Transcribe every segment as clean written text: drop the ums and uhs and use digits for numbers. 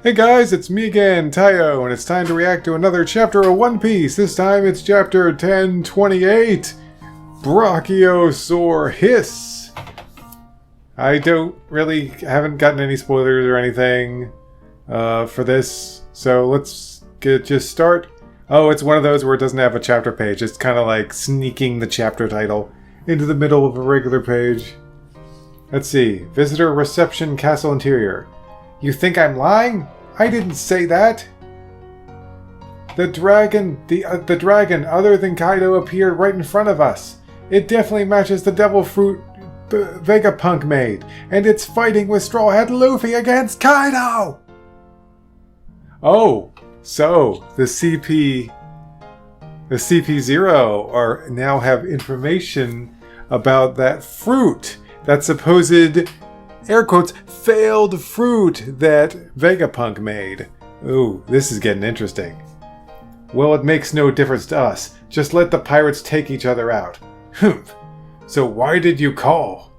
Hey guys, it's me again, Tayo, and it's time to react to another chapter of One Piece. This time it's chapter 1028, Brachiosaur Hiss. I haven't gotten any spoilers or anything for this, so let's just start. Oh, it's one of those where it doesn't have a chapter page. It's kind of like sneaking the chapter title into the middle of a regular page. Let's see. Visitor Reception Castle Interior. You think I'm lying? I didn't say that. The dragon other than Kaido appeared right in front of us. It definitely matches the devil fruit Vegapunk made, and it's fighting with Straw Hat Luffy against Kaido! Oh, so the CP0 now have information about that fruit, that supposed, air quotes, failed fruit that Vegapunk made. Ooh, this is getting interesting. Well, it makes no difference to us. Just let the pirates take each other out. Humph. So why did you call?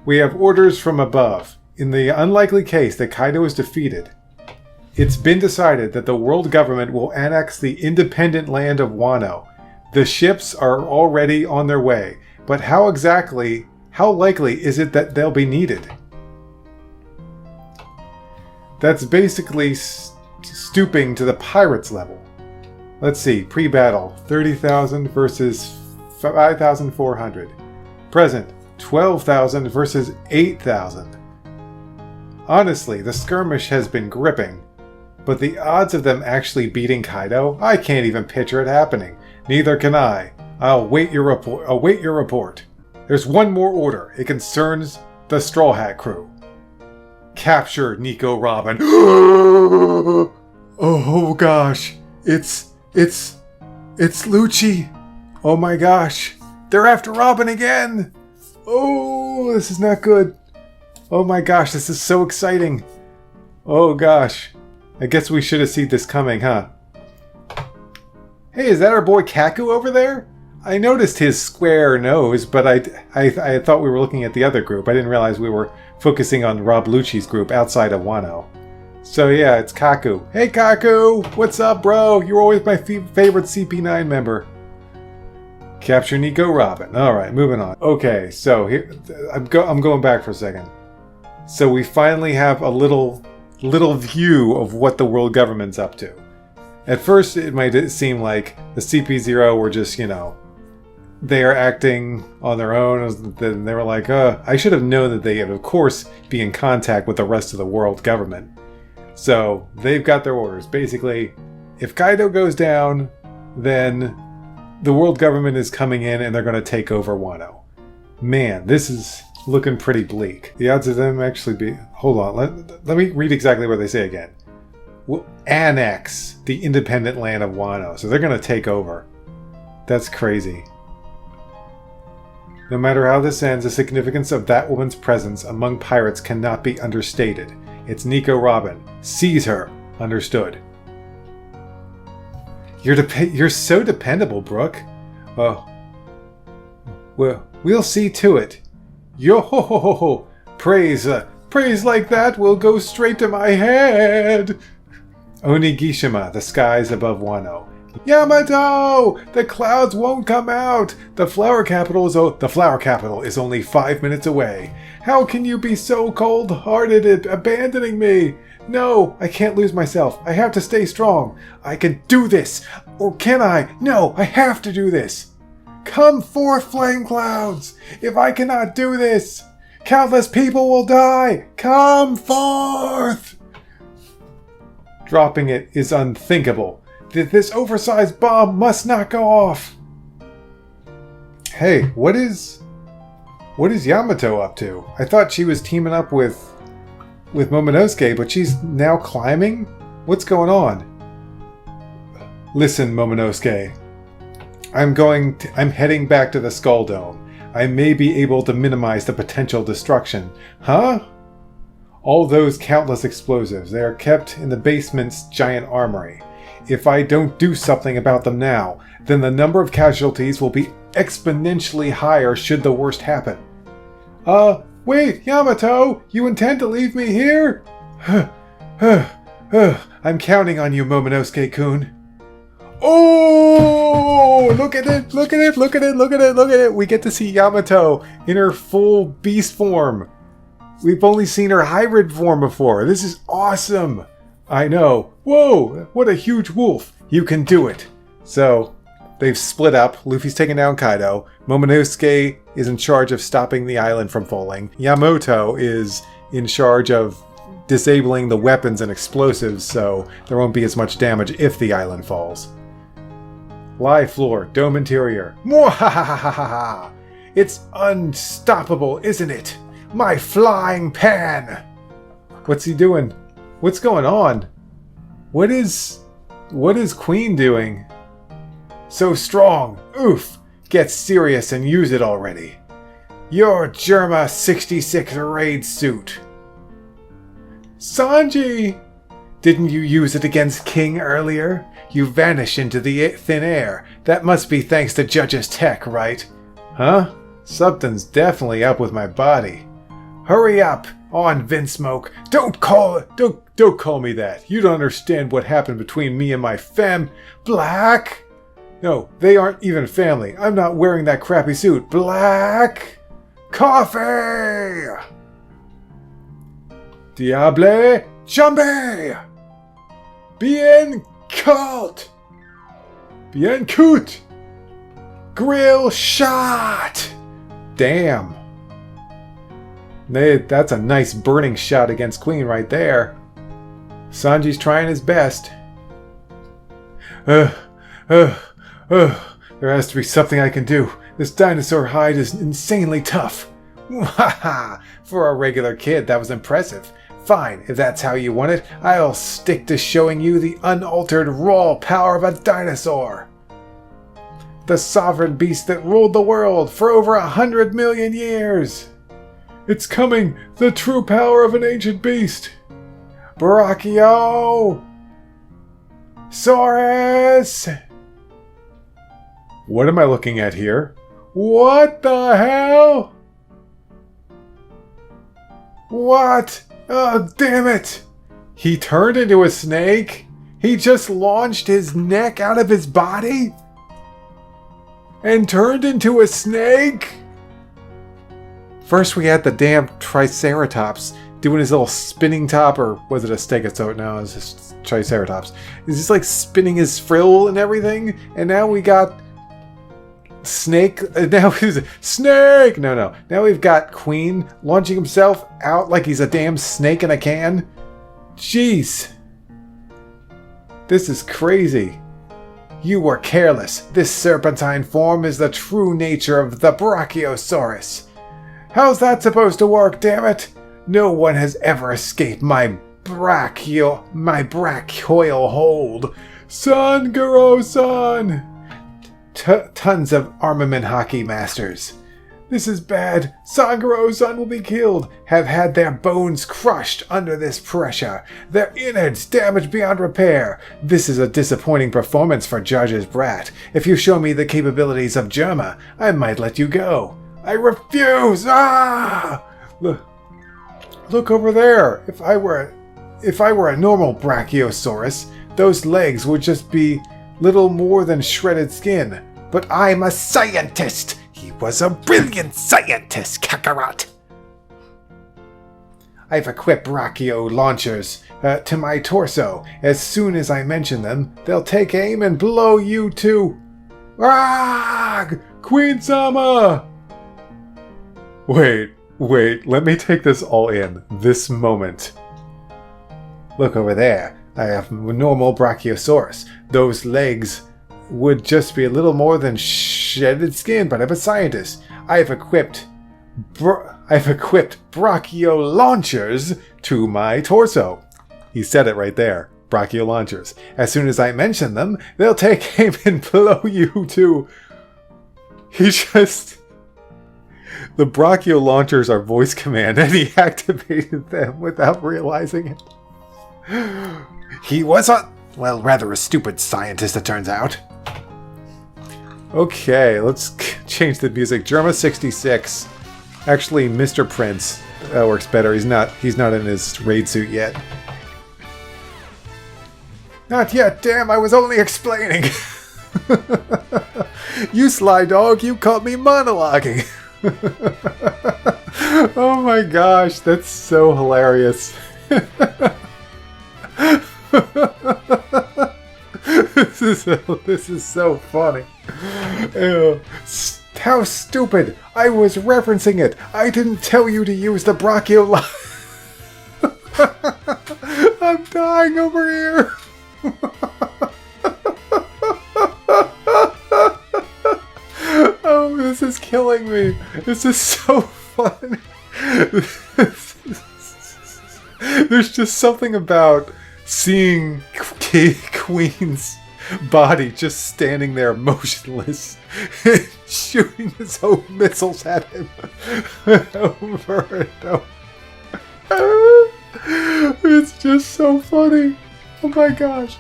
We have orders from above. In the unlikely case that Kaido is defeated, it's been decided that the world government will annex the independent land of Wano. The ships are already on their way, but how likely is it that they'll be needed? That's basically stooping to the pirates level. Let's see, pre-battle, 30,000 versus 5,400. Present, 12,000 versus 8,000. Honestly, the skirmish has been gripping, but the odds of them actually beating Kaido, I can't even picture it happening. Neither can I. I'll await your report. There's one more order. It concerns the Straw Hat crew. Capture Nico Robin. Oh gosh. It's Lucci. Oh my gosh. They're after Robin again. Oh, this is not good. Oh my gosh, this is so exciting. Oh gosh. I guess we should have seen this coming, huh? Hey, is that our boy Kaku over there? I noticed his square nose, but I thought we were looking at the other group. I didn't realize we were focusing on Rob Lucci's group outside of Wano. So yeah, it's Kaku. Hey Kaku! What's up, bro? You're always my favorite CP9 member. Capture Nico Robin. Alright, moving on. Okay, so here I'm going back for a second. So we finally have a little view of what the world government's up to. At first, it might seem like the CP0 were just, they are acting on their own. Then they were like, I should have known that they would, of course, be in contact with the rest of the world government. So they've got their orders. Basically, if Kaido goes down, then the world government is coming in and they're going to take over Wano. Man, this is looking pretty bleak. The odds of them actually be... Hold on, let me read exactly what they say again. Will annex the independent land of Wano. So they're going to take over. That's crazy. No matter how this ends, the significance of that woman's presence among pirates cannot be understated. It's Nico Robin. Seize her. Understood. You're so dependable, Brooke. Oh. Well, we'll see to it. Yo ho ho ho ho. Praise like that will go straight to my head. Onigashima, the skies above Wano. Yamato! The clouds won't come out! The flower capital is only 5 minutes away. How can you be so cold-hearted at abandoning me? No, I can't lose myself. I have to stay strong. I can do this! Or can I? No, I have to do this! Come forth, flame clouds! If I cannot do this, countless people will die! Come forth! Dropping it is unthinkable. This oversized bomb must not go off. Hey, what is Yamato up to? I thought she was teaming up with Momonosuke, but she's now climbing? What's going on? Listen, Momonosuke. I'm heading back to the Skull Dome. I may be able to minimize the potential destruction. Huh? All those countless explosives, they are kept in the basement's giant armory. If I don't do something about them now, then the number of casualties will be exponentially higher should the worst happen. What Wait, Yamato! You intend to leave me here? I'm counting on you, Momonosuke-kun. Oh! Look at it! Look at it! Look at it! Look at it! Look at it! We get to see Yamato in her full beast form. We've only seen her hybrid form before. This is awesome! I know. Whoa! What a huge wolf! You can do it! So, they've split up. Luffy's taken down Kaido. Momonosuke is in charge of stopping the island from falling. Yamato is in charge of disabling the weapons and explosives so there won't be as much damage if the island falls. Live floor, dome interior. Mwahahahaha! It's unstoppable, isn't it? My flying pan! What's he doing? What's going on? What is Queen doing? So strong! Oof! Get serious and use it already. Your Germa 66 raid suit. Sanji! Didn't you use it against King earlier? You vanish into the thin air. That must be thanks to Judge's tech, right? Huh? Something's definitely up with my body. Hurry up! On, Vinsmoke! Don't call me that! You don't understand what happened between me and my Black! No, they aren't even family. I'm not wearing that crappy suit. Black! Coffee! Diable Jambe! Bien cult! Bien coot! Grill shot! Damn. That's a nice burning shot against Queen right there. Sanji's trying his best. There has to be something I can do. This dinosaur hide is insanely tough. For a regular kid, that was impressive. Fine, if that's how you want it, I'll stick to showing you the unaltered raw power of a dinosaur. The sovereign beast that ruled the world for over 100 million years. It's coming, the true power of an ancient beast. Brachio! Saurus! What am I looking at here? What the hell? What? Oh, damn it! He turned into a snake? He just launched his neck out of his body? And turned into a snake? First we had the damn Triceratops doing his little spinning top, or was it a stegosaurus? No, it was just Triceratops. He's just like spinning his frill and everything, and now we got Snake. Now he's Snake. No. Now we've got Queen launching himself out like he's a damn snake in a can. Jeez, this is crazy. You were careless. This serpentine form is the true nature of the Brachiosaurus. How's that supposed to work, damn it? No one has ever escaped my brachial hold. Sanguro-san! Tons of armament hockey masters. This is bad. Sanguro-san will be killed. Have had their bones crushed under this pressure. Their innards damaged beyond repair. This is a disappointing performance for Judge's brat. If you show me the capabilities of Germa, I might let you go. I refuse! Ah! Look over there. If I were a normal Brachiosaurus, those legs would just be little more than shredded skin. But I'm a scientist! He was a brilliant scientist, Kakarot! I've equipped Brachio launchers to my torso. As soon as I mention them, they'll take aim and blow you to... Ah! Queen-sama! Wait, let me take this all in. This moment. Look over there. I have normal Brachiosaurus. Those legs would just be a little more than shredded skin, but I'm a scientist. I've equipped Brachio launchers to my torso. He said it right there. Brachio launchers. As soon as I mention them, they'll take aim and blow you to... The Brachio launchers are voice command, and he activated them without realizing it. He was rather a stupid scientist, it turns out. Okay, let's change the music. Germa 66. Actually, Mr. Prince works better. He's not in his raid suit yet. Not yet, damn, I was only explaining. You sly dog, you caught me monologuing. Oh my gosh, that's so hilarious. This is so funny. How stupid! I was referencing it. I didn't tell you to use the brachio line. I'm dying over here. Oh, this is killing me. This is so funny. There's just something about seeing Queen's body just standing there motionless and shooting his own missiles at him over and over. It's just so funny. Oh my gosh.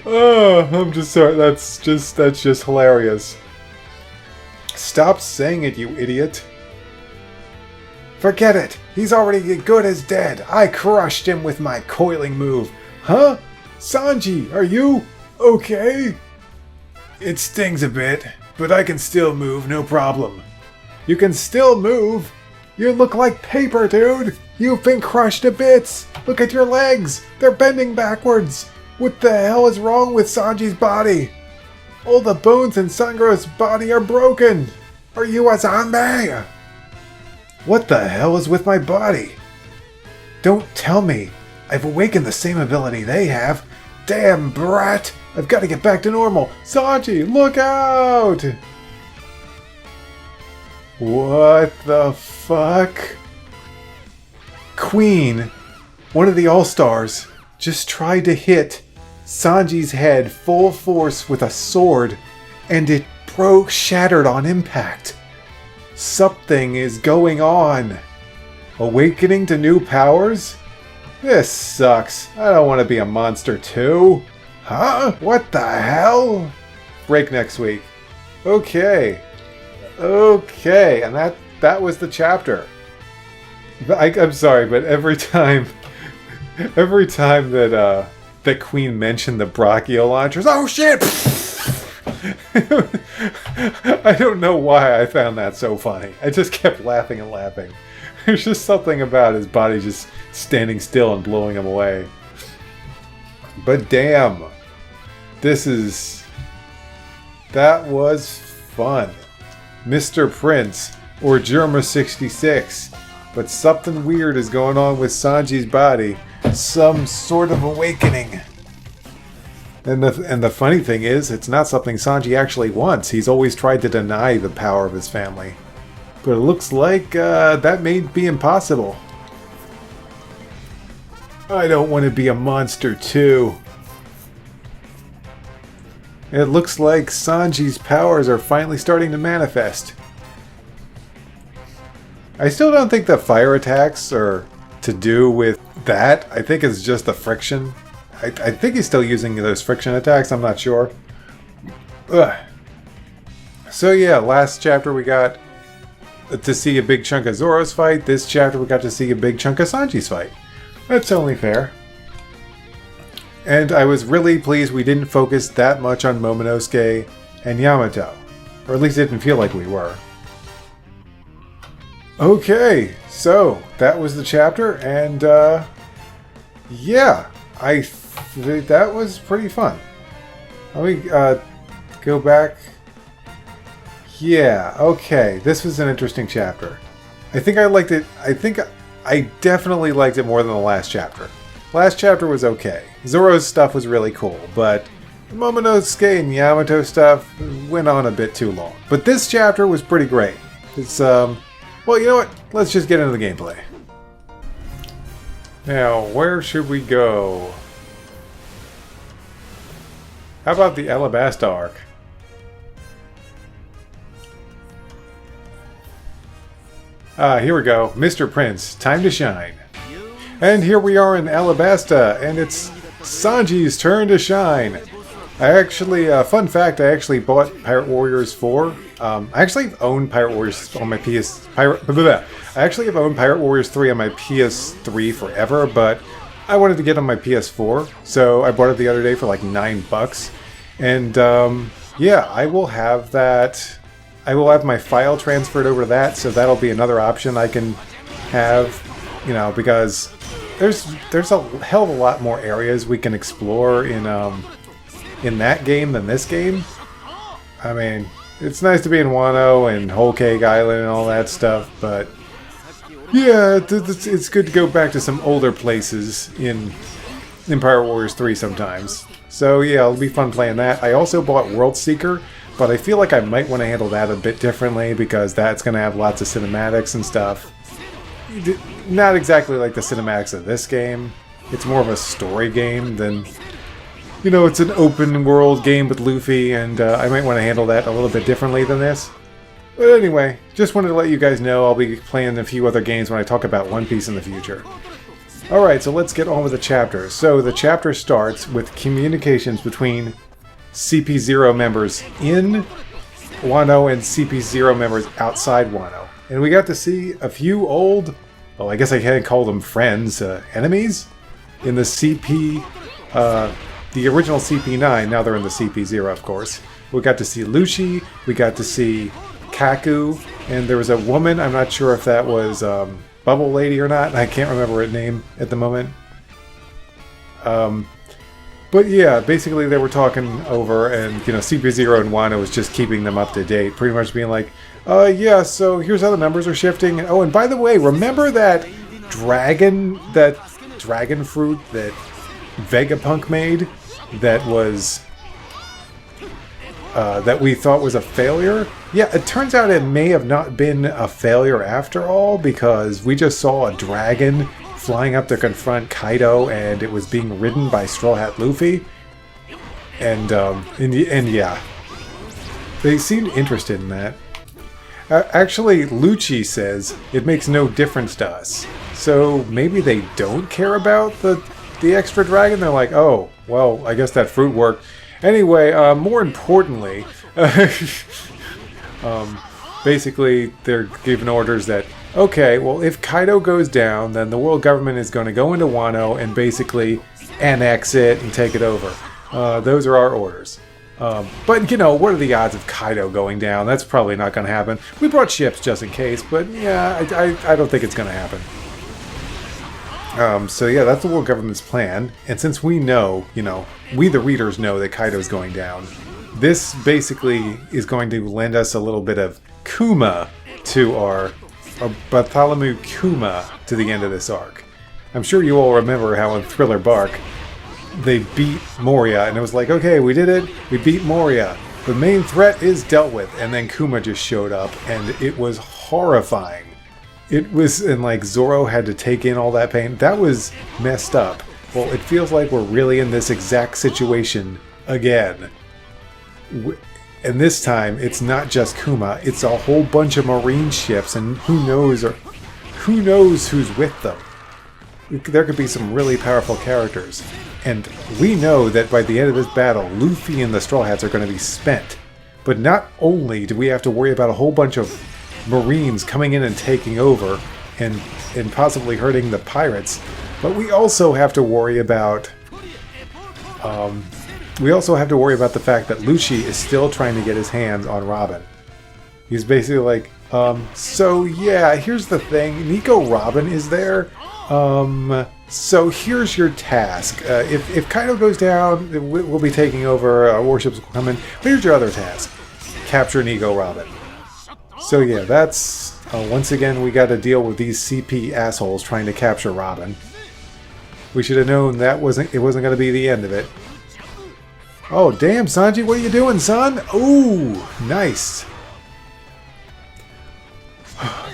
Oh, I'm just sorry. That's just hilarious. Stop saying it, you idiot. Forget it. He's already good as dead. I crushed him with my coiling move. Huh? Sanji, are you okay? It stings a bit, but I can still move, no problem. You can still move? You look like paper, dude. You've been crushed to bits. Look at your legs. They're bending backwards. What the hell is wrong with Sanji's body? All the bones in Sangro's body are broken. Are you a zombie? What the hell is with my body? Don't tell me. I've awakened the same ability they have. Damn brat. I've got to get back to normal. Sanji, look out! What the fuck? Queen, one of the All-Stars, just tried to hit Sanji's head full force with a sword, and it shattered on impact. Something is going on. Awakening to new powers? This sucks. I don't want to be a monster too. Huh? What the hell? Break next week. Okay. Okay, and that was the chapter. I'm sorry, but every time that Queen mentioned the brachio launchers, oh shit! I don't know why I found that so funny. I just kept laughing and laughing. There's just something about his body just standing still and blowing him away. But damn, that was fun. Mr. Prince, or Germa 66. But something weird is going on with Sanji's body. Some sort of awakening. And the funny thing is, it's not something Sanji actually wants. He's always tried to deny the power of his family. But it looks like that may be impossible. I don't want to be a monster too. It looks like Sanji's powers are finally starting to manifest. I still don't think the fire attacks are to do with that. I think it's just the friction. I think he's still using those friction attacks. I'm not sure. Ugh. So yeah, last chapter we got to see a big chunk of Zoro's fight. This chapter we got to see a big chunk of Sanji's fight. That's only fair. And I was really pleased we didn't focus that much on Momonosuke and Yamato. Or at least it didn't feel like we were. Okay, so that was the chapter, and yeah, that was pretty fun. Let me go back. Yeah, okay, this was an interesting chapter. I think I liked it. I definitely liked it more than the last chapter. Last chapter was okay. Zoro's stuff was really cool, but Momonosuke and Yamato stuff went on a bit too long. But this chapter was pretty great. It's well, you know what? Let's just get into the gameplay. Now, where should we go? How about the Alabasta arc? Here we go. Mr. Prince, time to shine. And here we are in Alabasta, and it's Sanji's turn to shine. I actually, fun fact, I actually bought Pirate Warriors 4. I actually own Pirate Warriors on my I actually have owned Pirate Warriors 3 on my PS3 forever, but I wanted to get on my PS4, so I bought it the other day for like $9. And, yeah, I will have that. I will have my file transferred over to that, so that'll be another option I can have, you know, because there's a hell of a lot more areas we can explore in that game than this game. I mean, it's nice to be in Wano and Whole Cake Island and all that stuff, but yeah, it's good to go back to some older places in Pirate Warriors 3 sometimes. So yeah, it'll be fun playing that. I also bought World Seeker, but I feel like I might want to handle that a bit differently because that's going to have lots of cinematics and stuff. Not exactly like the cinematics of this game. It's more of a story game than... You know, it's an open world game with Luffy, and I might want to handle that a little bit differently than this. But anyway, just wanted to let you guys know I'll be playing a few other games when I talk about One Piece in the future. Alright, so let's get on with the chapter. So the chapter starts with communications between CP0 members in Wano and CP0 members outside Wano. And we got to see a few old, well, I guess I can't call them friends, enemies in the CP, the original CP9. Now they're in the CP0, of course. We got to see Lucci, we got to see Kaku, and there was a woman, I'm not sure if that was Bubble Lady or not, I can't remember her name at the moment. But yeah, basically they were talking over, and you know, CP0 and Wano was just keeping them up to date, pretty much being like, yeah, so here's how the numbers are shifting, and oh, and by the way, remember that dragon fruit that Vegapunk made that was that we thought was a failure? Yeah, it turns out it may have not been a failure after all, because we just saw a dragon flying up to confront Kaido, and it was being ridden by Straw Hat Luffy. And yeah, they seemed interested in that. Actually, Lucci says it makes no difference to us. So maybe they don't care about the extra dragon? They're like, oh, well, I guess that fruit worked. Anyway, more importantly, basically they're giving orders that, okay, well, if Kaido goes down, then the world government is going to go into Wano and basically annex it and take it over. Those are our orders. But, you know, what are the odds of Kaido going down? That's probably not going to happen. We brought ships just in case, but yeah, I don't think it's going to happen. So yeah, that's the world government's plan. And since we know, you know, we the readers know that Kaido's going down, this basically is going to lend us a little bit of Kuma to our Bartholomew Kuma to the end of this arc. I'm sure you all remember how in Thriller Bark, they beat Moria, and it was like, okay, we did it, we beat Moria. The main threat is dealt with, and then Kuma just showed up, and it was horrifying. It was, and like Zoro had to take in all that pain. That was messed up. Well, it feels like we're really in this exact situation again. And this time, it's not just Kuma, it's a whole bunch of marine ships, and who knows who's with them. There could be some really powerful characters. And we know that by the end of this battle, Luffy and the Straw Hats are going to be spent. But not only do we have to worry about a whole bunch of Marines coming in and taking over and possibly hurting the pirates, but we also have to worry about the fact that Lucci is still trying to get his hands on Robin. He's basically like, so yeah, here's the thing, Nico Robin is there, so here's your task. If Kaido goes down, we'll be taking over, our warships will come in, but here's your other task, capture Nico Robin. So yeah, that's, once again, we got to deal with these CP assholes trying to capture Robin. We should have known it wasn't going to be the end of it. Oh, damn, Sanji, what are you doing, son? Ooh, nice.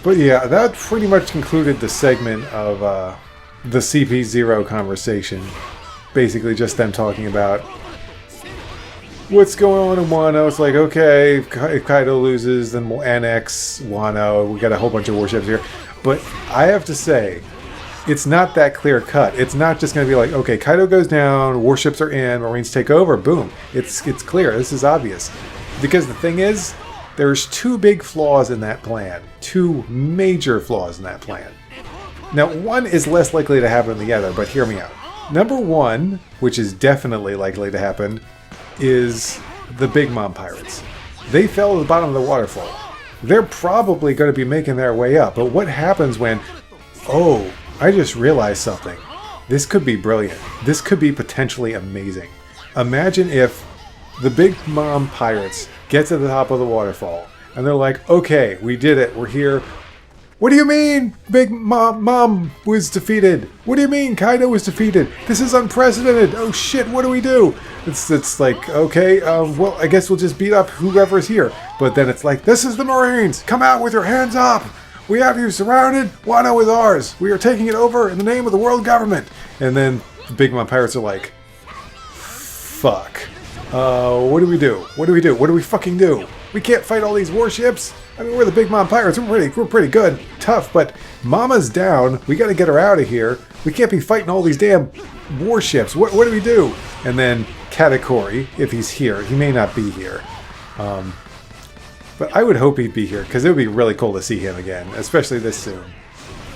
But yeah, that pretty much concluded the segment of the CP0 conversation. Basically just them talking about what's going on in Wano. It's like, okay, if Kaido loses, then we'll annex Wano. We got a whole bunch of warships here. But I have to say, it's not that clear cut. It's not just going to be like, okay, Kaido goes down, warships are in, Marines take over, boom. It's clear. This is obvious. Because the thing is, there's two big flaws in that plan. Two major flaws in that plan. Now, one is less likely to happen than the other, but hear me out. Number one, which is definitely likely to happen, is the Big Mom pirates. They fell to the bottom of the waterfall. They're probably going to be making their way up, but what happens when... Oh, I just realized something. This could be brilliant. This could be potentially amazing. Imagine if the Big Mom pirates get to the top of the waterfall, and they're like, okay, we did it, we're here. What do you mean Big Mom was defeated? What do you mean Kaido was defeated? This is unprecedented. Oh shit, what do we do? It's like, okay, well, I guess we'll just beat up whoever's here. But then it's like, this is the Marines. Come out with your hands up. We have you surrounded. Wano is ours. We are taking it over in the name of the world government. And then the Big Mom pirates are like, fuck. What do we do? What do we do? What do we fucking do? We can't fight all these warships. I mean, we're the Big Mom pirates. We're pretty good, tough, but Mama's down. We got to get her out of here. We can't be fighting all these damn warships. What do we do? And then Katakuri, if he's here, he may not be here. But I would hope he'd be here because it would be really cool to see him again, especially this soon.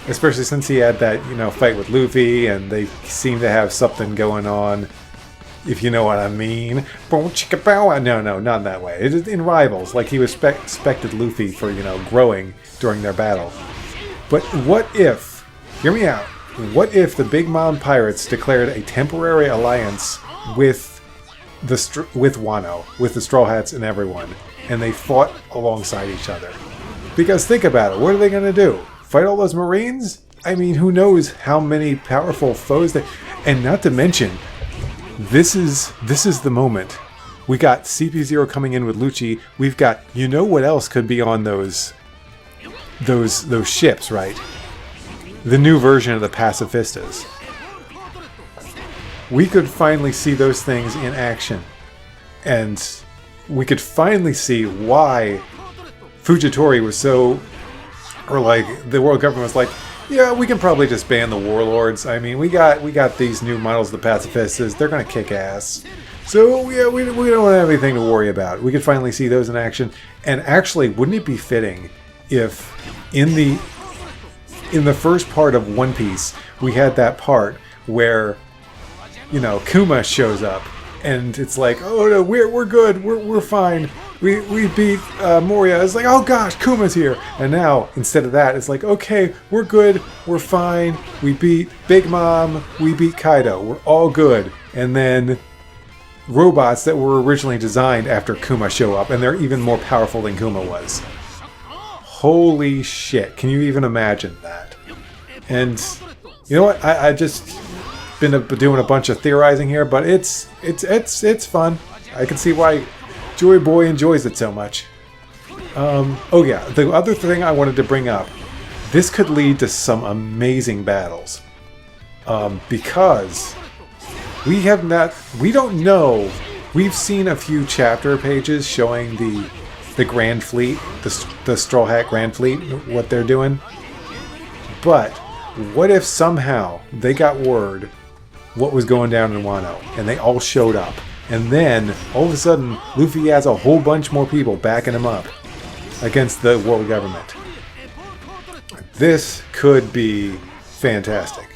Especially since he had that, fight with Luffy, and they seem to have something going on. If you know what I mean. No, not in that way. It's in Rivals, like he respected Luffy for, growing during their battle. But what if, hear me out, what if the Big Mom pirates declared a temporary alliance with Wano, with the Straw Hats and everyone, and they fought alongside each other? Because think about it, what are they going to do? Fight all those Marines? I mean, who knows how many powerful foes they... And not to mention... This is the moment. We got CP0 coming in with Lucci. We've got, what else could be on those ships, right? The new version of the Pacifistas. We could finally see those things in action. And we could finally see why Fujitori was so... Or like, the world government was like, yeah, we can probably just ban the warlords. I mean, we got these new models of the pacifistas. They're going to kick ass. So, yeah, we don't have anything to worry about. We could finally see those in action. And actually, wouldn't it be fitting if in the first part of One Piece, we had that part where, Kuma shows up. And it's like, oh no, we're good, we're fine. We beat Moria. It's like, oh gosh, Kuma's here. And now, instead of that, it's like, okay, we're good, we're fine. We beat Big Mom, we beat Kaido. We're all good. And then robots that were originally designed after Kuma show up, and they're even more powerful than Kuma was. Holy shit, can you even imagine that? And you know what? I just been doing a bunch of theorizing here, but it's fun. I can see why Joy Boy enjoys it so much. Oh yeah, the other thing I wanted to bring up, this could lead to some amazing battles. Because we don't know. We've seen a few chapter pages showing the Grand Fleet, the Straw Hat Grand Fleet, what they're doing. But what if somehow they got word what was going down in Wano, and they all showed up, and then all of a sudden Luffy has a whole bunch more people backing him up against the world government. This could be fantastic.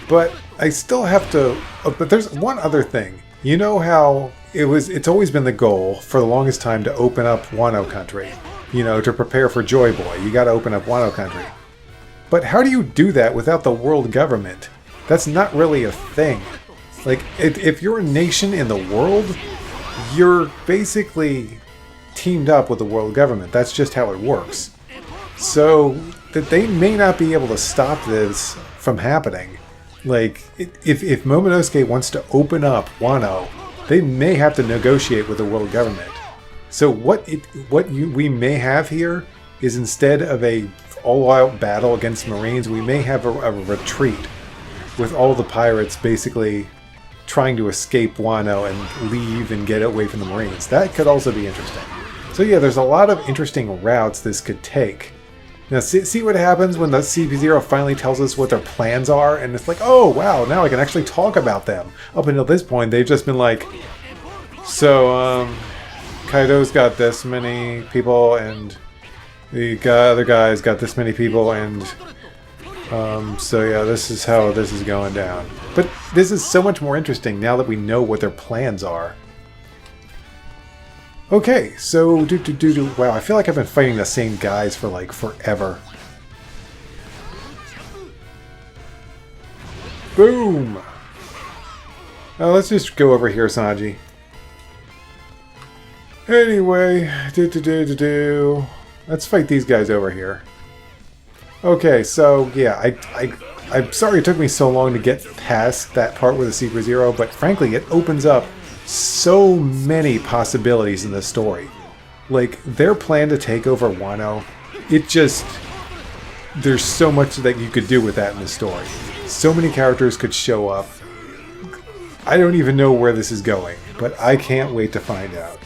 But I still have to... but there's one other thing. You know how it's always been the goal for the longest time to open up Wano country. To prepare for Joy Boy. You gotta open up Wano country. But how do you do that without the world government? That's not really a thing. Like, if you're a nation in the world, you're basically teamed up with the world government. That's just how it works. So, that they may not be able to stop this from happening. Like, if Momonosuke wants to open up Wano, they may have to negotiate with the world government. So we may have here is, instead of a all-out battle against Marines, we may have a retreat with all the pirates basically trying to escape Wano and leave and get away from the Marines. That could also be interesting. So yeah, there's a lot of interesting routes this could take. Now, see what happens when the CP0 finally tells us what their plans are, and it's like, oh, wow, now I can actually talk about them. Up until this point, they've just been like, so, Kaido's got this many people, and the other guy's got this many people, and, so yeah, this is how this is going down. But this is so much more interesting now that we know what their plans are. Okay, so, wow, I feel like I've been fighting the same guys for, like, forever. Boom! Let's just go over here, Sanji. Anyway, let's fight these guys over here. Okay, so, yeah, I'm sorry it took me so long to get past that part with the CP0, but frankly, it opens up so many possibilities in this story. Like, their plan to take over Wano, it just... There's so much that you could do with that in the story. So many characters could show up. I don't even know where this is going, but I can't wait to find out.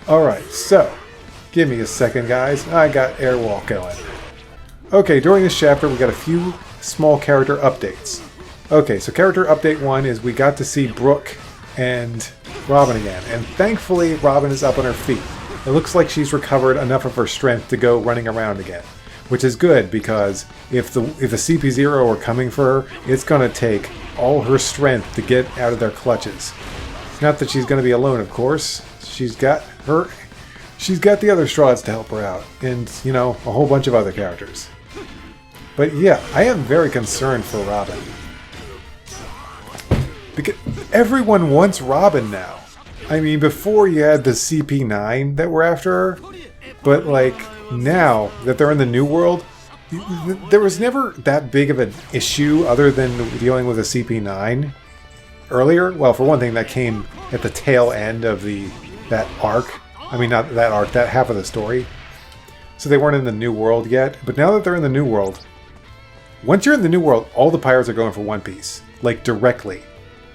Alright, so, give me a second, guys. I got Airwalk going. Okay, during this chapter, we got a few small character updates. Okay, so character update 1 is we got to see Brook and Robin again, and thankfully Robin is up on her feet. It looks like she's recovered enough of her strength to go running around again, which is good because if the CP0 are coming for her, it's going to take all her strength to get out of their clutches. Not that she's going to be alone, of course. She's got the other Straws to help her out, and, you know, a whole bunch of other characters. But yeah, I am very concerned for Robin. Because everyone wants Robin now. I mean, before you had the CP9 that were after her, but like now that they're in the New World, there was never that big of an issue other than dealing with a CP9 earlier. Well, for one thing, that came at the tail end of that arc. I mean, not that arc, that half of the story. So they weren't in the New World yet. But now that they're in the New World, once you're in the New World, all the pirates are going for One Piece. Like, directly.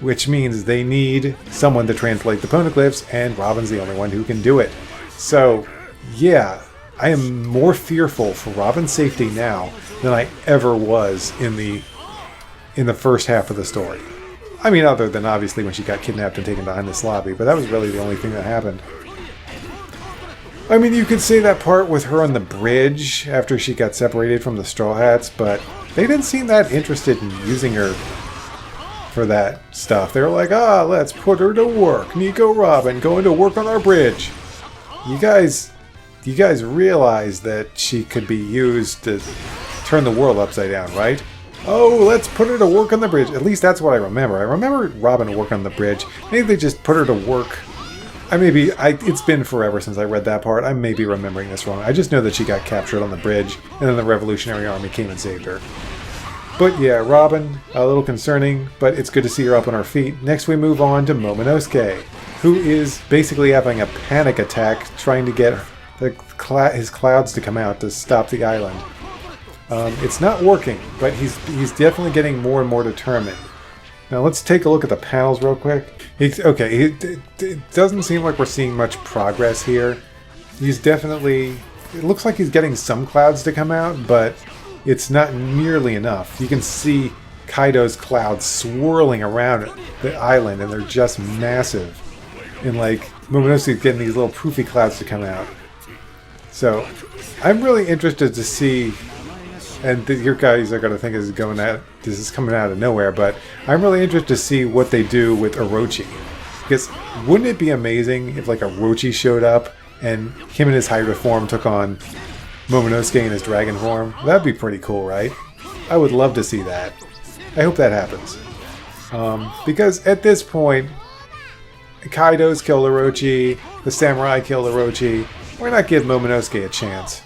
Which means they need someone to translate the poneglyphs, and Robin's the only one who can do it. So, yeah, I am more fearful for Robin's safety now than I ever was in the first half of the story. I mean, other than obviously when she got kidnapped and taken behind this lobby, but that was really the only thing that happened. I mean, you could say that part with her on the bridge after she got separated from the Straw Hats, but they didn't seem that interested in using her for that stuff. They were like, let's put her to work. Nico Robin going to work on our bridge. You guys realize that she could be used to turn the world upside down, right? Oh, let's put her to work on the bridge. At least that's what I remember. I remember Robin to work on the bridge. Maybe they just put her to work. It's been forever since I read that part. I may be remembering this wrong. I just know that she got captured on the bridge, and then the Revolutionary Army came and saved her. But yeah, Robin, a little concerning, but it's good to see her up on her feet. Next we move on to Momonosuke, who is basically having a panic attack trying to get his clouds to come out to stop the island. It's not working, but he's definitely getting more and more determined. Now let's take a look at the panels real quick. It doesn't seem like we're seeing much progress here. It looks like he's getting some clouds to come out, but it's not nearly enough. You can see Kaido's clouds swirling around the island, and they're just massive. And like, Momonosuke's getting these little poofy clouds to come out. So, I'm really interested to see, and your guys are going to think this is coming out of nowhere, but I'm really interested to see what they do with Orochi. Because wouldn't it be amazing if like Orochi showed up, and him in his hybrid form took on Momonosuke in his dragon form? That'd be pretty cool, right? I would love to see that. I hope that happens. Because at this point, Kaido's killed Orochi, the samurai killed Orochi. Why not give Momonosuke a chance?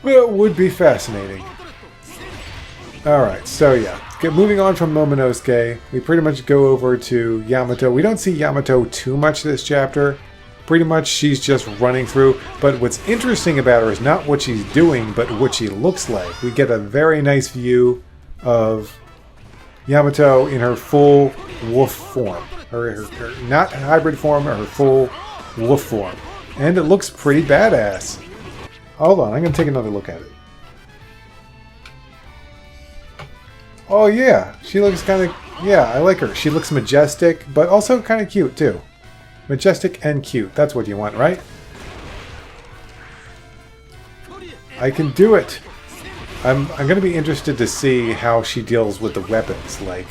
Well, it would be fascinating. Alright, so yeah. Moving on from Momonosuke, we pretty much go over to Yamato. We don't see Yamato too much this chapter. Pretty much she's just running through, but what's interesting about her is not what she's doing, but what she looks like. We get a very nice view of Yamato in her full wolf form. Her not hybrid form, or her full wolf form. And it looks pretty badass. Hold on, I'm going to take another look at it. Oh yeah, she looks kind of... Yeah, I like her. She looks majestic, but also kind of cute too. Majestic and cute. That's what you want, right? I can do it! I'm going to be interested to see how she deals with the weapons. Like,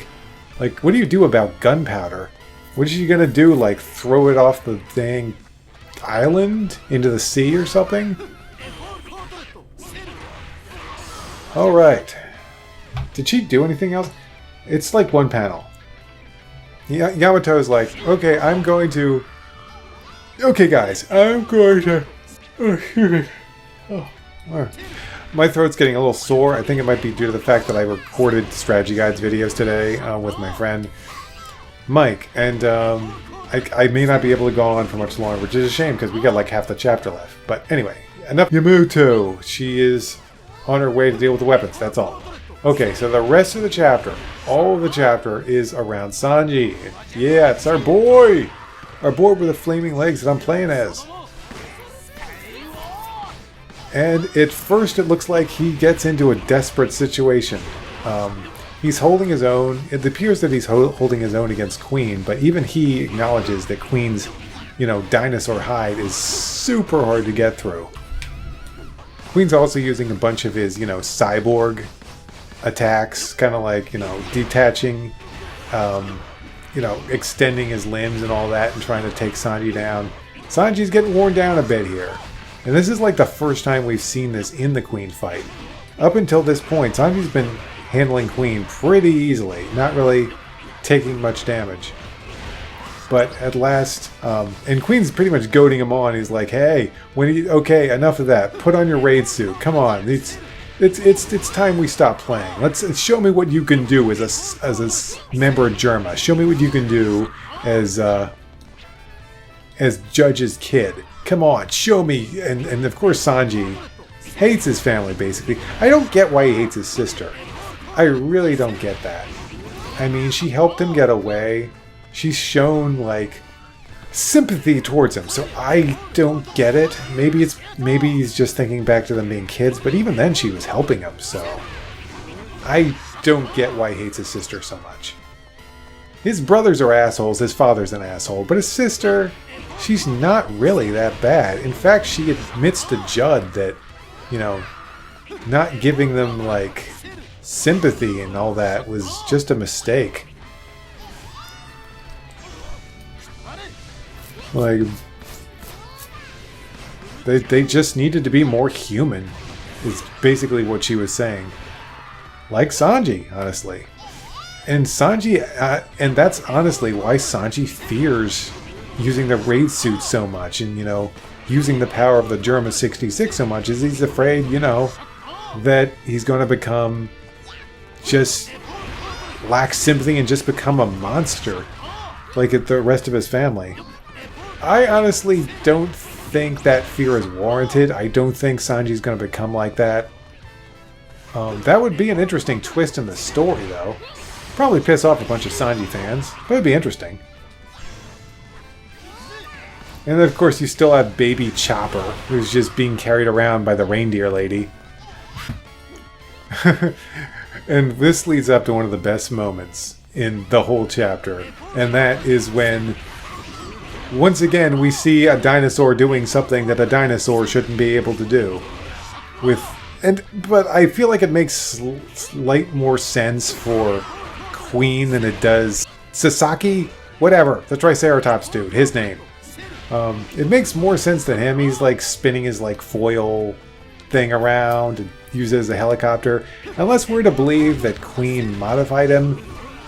what do you do about gunpowder? What is she going to do? Like, throw it off the dang island into the sea or something? Alright. Did she do anything else? It's like one panel. Yamato's like, okay, I'm going to... Okay, guys, I'm going to... Oh, excuse me. Oh. My throat's getting a little sore. I think it might be due to the fact that I recorded Strategy Guides videos today with my friend Mike. And I may not be able to go on for much longer, which is a shame because we got like half the chapter left. But anyway, enough. Yamato. She is on her way to deal with the weapons. That's all. Okay, so the rest of the chapter, all of the chapter is around Sanji. Yeah, it's our boy! Our boy with the flaming legs that I'm playing as. And at first it looks like he gets into a desperate situation. He's holding his own. It appears that he's holding his own against Queen, but even he acknowledges that Queen's, dinosaur hide is super hard to get through. Queen's also using a bunch of his, cyborg attacks, kind of like, detaching, extending his limbs and all that and trying to take Sanji down. Sanji's getting worn down a bit here. And this is like the first time we've seen this in the Queen fight. Up until this point, Sanji's been handling Queen pretty easily, not really taking much damage. But at last, and Queen's pretty much goading him on. He's like, "Hey, okay, enough of that. Put on your raid suit. Come on, it's time we stop playing. Let's show me what you can do as a member of Germa. Show me what you can do as Judge's kid. Come on, show me." And of course Sanji hates his family, basically. I don't get why he hates his sister. I really don't get that. I mean, she helped him get away. She's shown, like, sympathy towards him, so I don't get it. Maybe he's just thinking back to them being kids, but even then she was helping him, so... I don't get why he hates his sister so much. His brothers are assholes, his father's an asshole, but his sister... She's not really that bad. In fact, she admits to Judd that, not giving them, like, sympathy and all that was just a mistake. Like, they just needed to be more human, is basically what she was saying. Like Sanji, honestly. And Sanji, and that's honestly why Sanji fears using the raid suit so much and, using the power of the Germa 66 so much, is he's afraid, that he's going to become just lack sympathy and just become a monster like the rest of his family. I honestly don't think that fear is warranted. I don't think Sanji's going to become like that. That would be an interesting twist in the story, though. Probably piss off a bunch of Sanji fans, but it'd be interesting. And then, of course, you still have Baby Chopper, who's just being carried around by the reindeer lady. And this leads up to one of the best moments in the whole chapter. And that is when, once again, we see a dinosaur doing something that a dinosaur shouldn't be able to do. But I feel like it makes slight more sense for Queen than it does Sasaki? Whatever, the Triceratops dude, his name. It makes more sense than him. He's like spinning his like foil thing around and use it as a helicopter. Unless we're to believe that Queen modified him.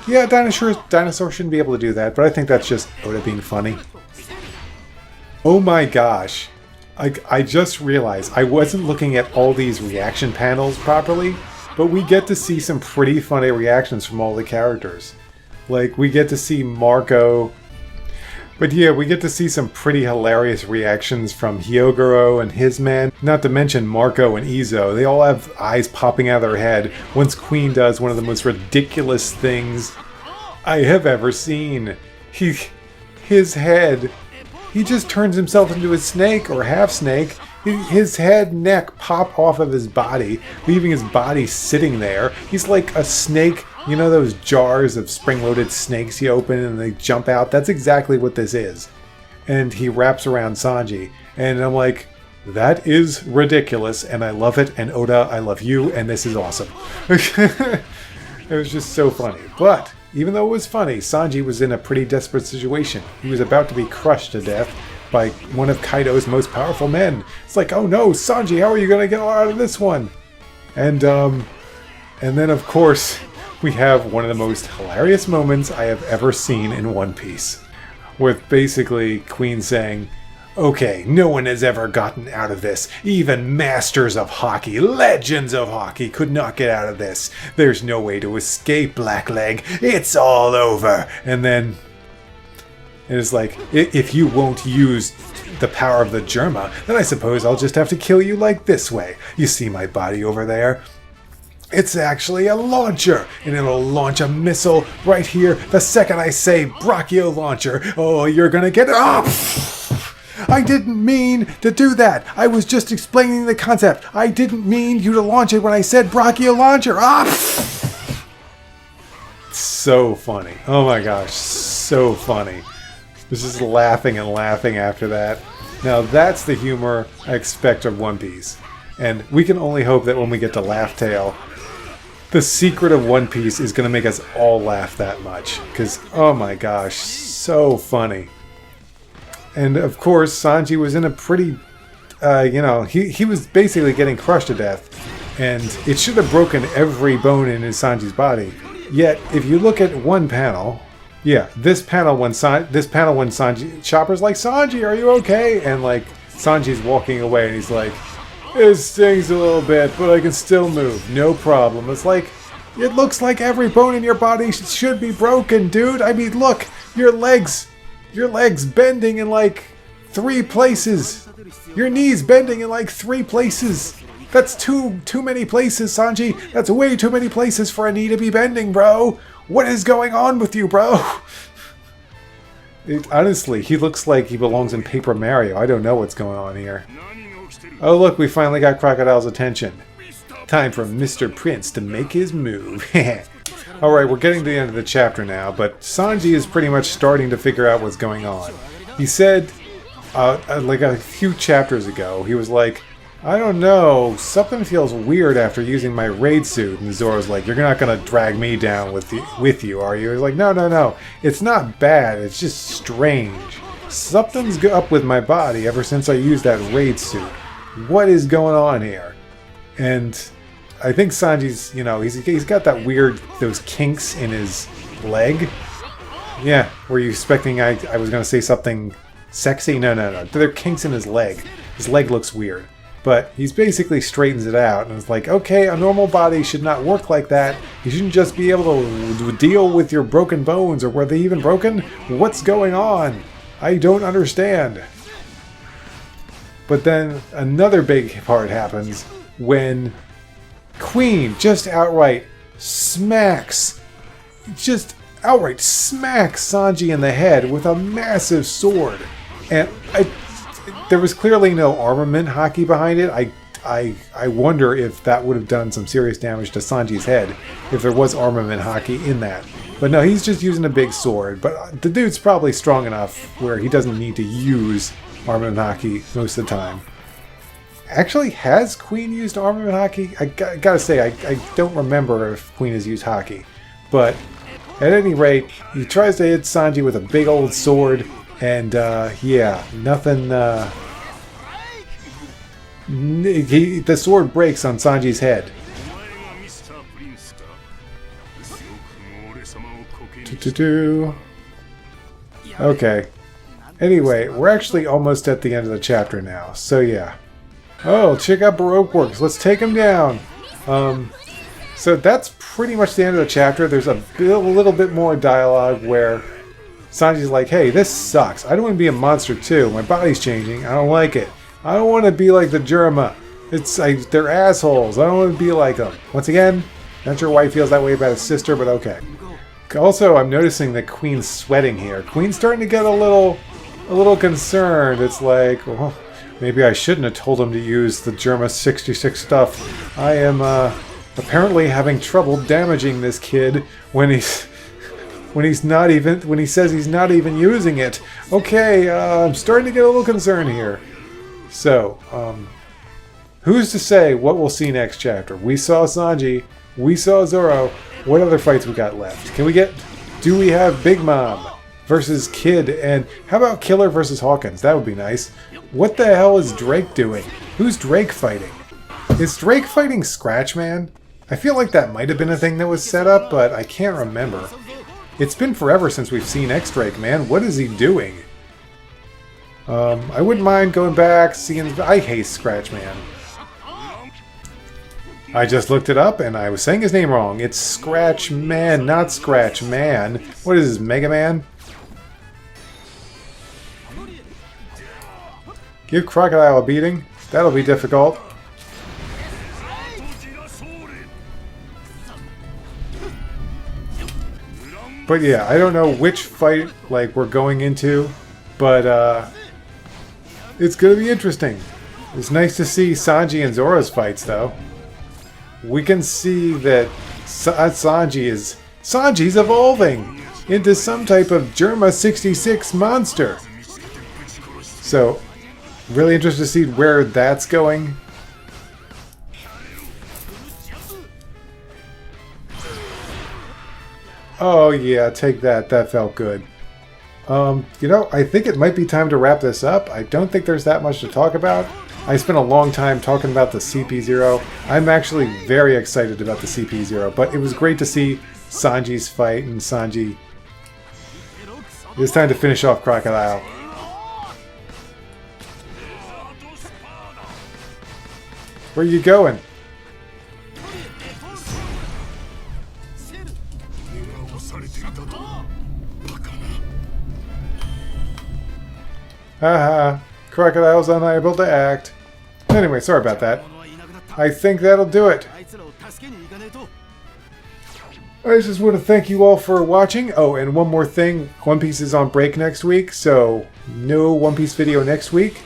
Yeah, dinosaur shouldn't be able to do that, but I think that's just Oda being funny. Oh my gosh. I just realized I wasn't looking at all these reaction panels properly, but we get to see some pretty funny reactions from all the characters. Like, we get to see Marco. But yeah, we get to see some pretty hilarious reactions from Hyogoro and his men. Not to mention Marco and Izo. They all have eyes popping out of their head once Queen does one of the most ridiculous things I have ever seen. His head, he just turns himself into a snake or half snake, His head, neck pop off of his body, leaving his body sitting there. He's like a snake. You know those jars of spring-loaded snakes you open and they jump out? That's exactly what this is. And he wraps around Sanji. And I'm like, that is ridiculous. And I love it. And Oda, I love you. And this is awesome. It was just so funny. But even though it was funny, Sanji was in a pretty desperate situation. He was about to be crushed to death by one of Kaido's most powerful men. It's like, oh no, Sanji, how are you going to get out of this one? And then, of course, we have one of the most hilarious moments I have ever seen in One Piece. With basically Queen saying, okay, no one has ever gotten out of this. Even masters of hockey, legends of hockey could not get out of this. There's no way to escape, Blackleg. It's all over. And then it's like, if you won't use the power of the Germa, then I suppose I'll just have to kill you like this way. You see my body over there? It's actually a launcher, and it'll launch a missile right here the second I say Brachio launcher. Oh, you're gonna get it. Oh, I didn't mean to do that. I was just explaining the concept. I didn't mean you to launch it when I said Brachio launcher. So funny. Oh my gosh, so funny. This is laughing and laughing after that. Now that's the humor I expect of One Piece. And we can only hope that when we get to Laugh Tale, the secret of One Piece is going to make us all laugh that much. Because, oh my gosh, so funny. And of course, Sanji was in a pretty, he was basically getting crushed to death. And it should have broken every bone in Sanji's body. Yet, if you look at one panel, yeah, this panel when Sanji, Chopper's like, Sanji, are you okay? And like, Sanji's walking away and he's like, it stings a little bit, but I can still move. No problem. It's like, it looks like every bone in your body should be broken, dude. I mean, look, your legs bending in like 3 places. Your knees bending in like 3 places. That's too many places, Sanji. That's way too many places for a knee to be bending, bro. What is going on with you, bro? Honestly, he looks like he belongs in Paper Mario. I don't know what's going on here. Oh look, we finally got Crocodile's attention. Time for Mr. Prince to make his move. Alright, we're getting to the end of the chapter now, but Sanji is pretty much starting to figure out what's going on. He said, like a few chapters ago, he was like, I don't know, something feels weird after using my raid suit. And Zoro's like, you're not going to drag me down with you, are you? He's like, no. It's not bad, it's just strange. Something's up with my body ever since I used that raid suit. What is going on here? And I think Sanji's, he's got that weird, those kinks in his leg. Yeah, were you expecting I was going to say something sexy? No. They're kinks in his leg. His leg looks weird. But he's basically straightens it out, and it's like, okay, a normal body should not work like that. You shouldn't just be able to deal with your broken bones, or were they even broken? What's going on? I don't understand. But then another big part happens when Queen just outright smacks Sanji in the head with a massive sword. And there was clearly no armament hockey behind it. I wonder if that would have done some serious damage to Sanji's head if there was armament hockey in that. But no, he's just using a big sword. But the dude's probably strong enough where he doesn't need to use armament hockey most of the time. Actually, has Queen used armament hockey? I gotta say, I don't remember if Queen has used hockey. But at any rate, he tries to hit Sanji with a big old sword. And, yeah, nothing, the sword breaks on Sanji's head. Okay. Anyway, we're actually almost at the end of the chapter now, so yeah. Oh, check out Baroque Works. Let's take him down. So that's pretty much the end of the chapter. There's a little bit more dialogue where Sanji's like, hey, this sucks. I don't want to be a monster too. My body's changing. I don't like it. I don't want to be like the Germa. It's like, they're assholes. I don't want to be like them. Once again, not sure why he feels that way about his sister, but okay. Also, I'm noticing that Queen's sweating here. Queen's starting to get a little concerned. It's like, Maybe I shouldn't have told him to use the Germa 66 stuff. I am apparently having trouble damaging this kid when he says he's not even using it. Okay, I'm starting to get a little concerned here. So, who's to say what we'll see next chapter? We saw Sanji, we saw Zoro. What other fights we got left? Do we have Big Mom versus Kid, and how about Killer versus Hawkins? That would be nice. What the hell is Drake doing? Who's Drake fighting? Is Drake fighting Scratchman? I feel like that might have been a thing that was set up, but I can't remember. It's been forever since we've seen X-Drake, man. What is he doing? I wouldn't mind going back, seeing... I hate Scratchman. I just looked it up, and I was saying his name wrong. It's Scratchman, not Scratchman. What is this, Mega Man? Give Crocodile a beating. That'll be difficult. But yeah, I don't know which fight we're going into, but it's gonna be interesting. It's nice to see Sanji and Zoro's fights, though. We can see that Sanji's evolving into some type of Germa 66 monster. So, really interested to see where that's going. Oh yeah, take that. That felt good. You know, I think it might be time to wrap this up. I don't think there's that much to talk about. I spent a long time talking about the CP0. I'm actually very excited about the CP0, but it was great to see Sanji's fight, and Sanji... It's time to finish off Crocodile. Where are you going? Haha, Crocodile's unable to act. Anyway, sorry about that. I think that'll do it. I just want to thank you all for watching. Oh, and one more thing. One Piece is on break next week, so no One Piece video next week.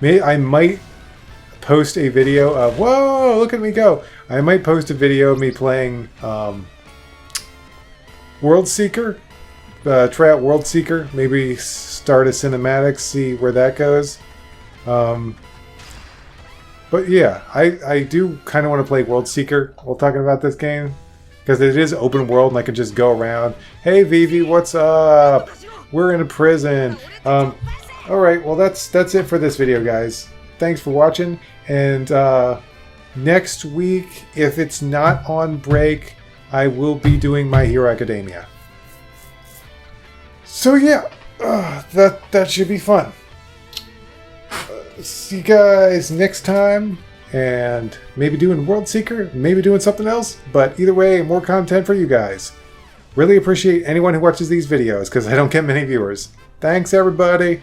I might post a video of... Whoa, look at me go! I might post a video of me playing World Seeker. Try out World Seeker. Maybe start a cinematic, see where that goes. But yeah, I do kind of want to play World Seeker while talking about this game. Because it is open world and I can just go around. Hey Vivi, what's up? We're in a prison. Alright, well that's it for this video, guys. Thanks for watching. And next week, if it's not on break, I will be doing My Hero Academia. So yeah, that should be fun. See you guys next time. And maybe doing World Seeker, maybe doing something else. But either way, more content for you guys. Really appreciate anyone who watches these videos because I don't get many viewers. Thanks, everybody.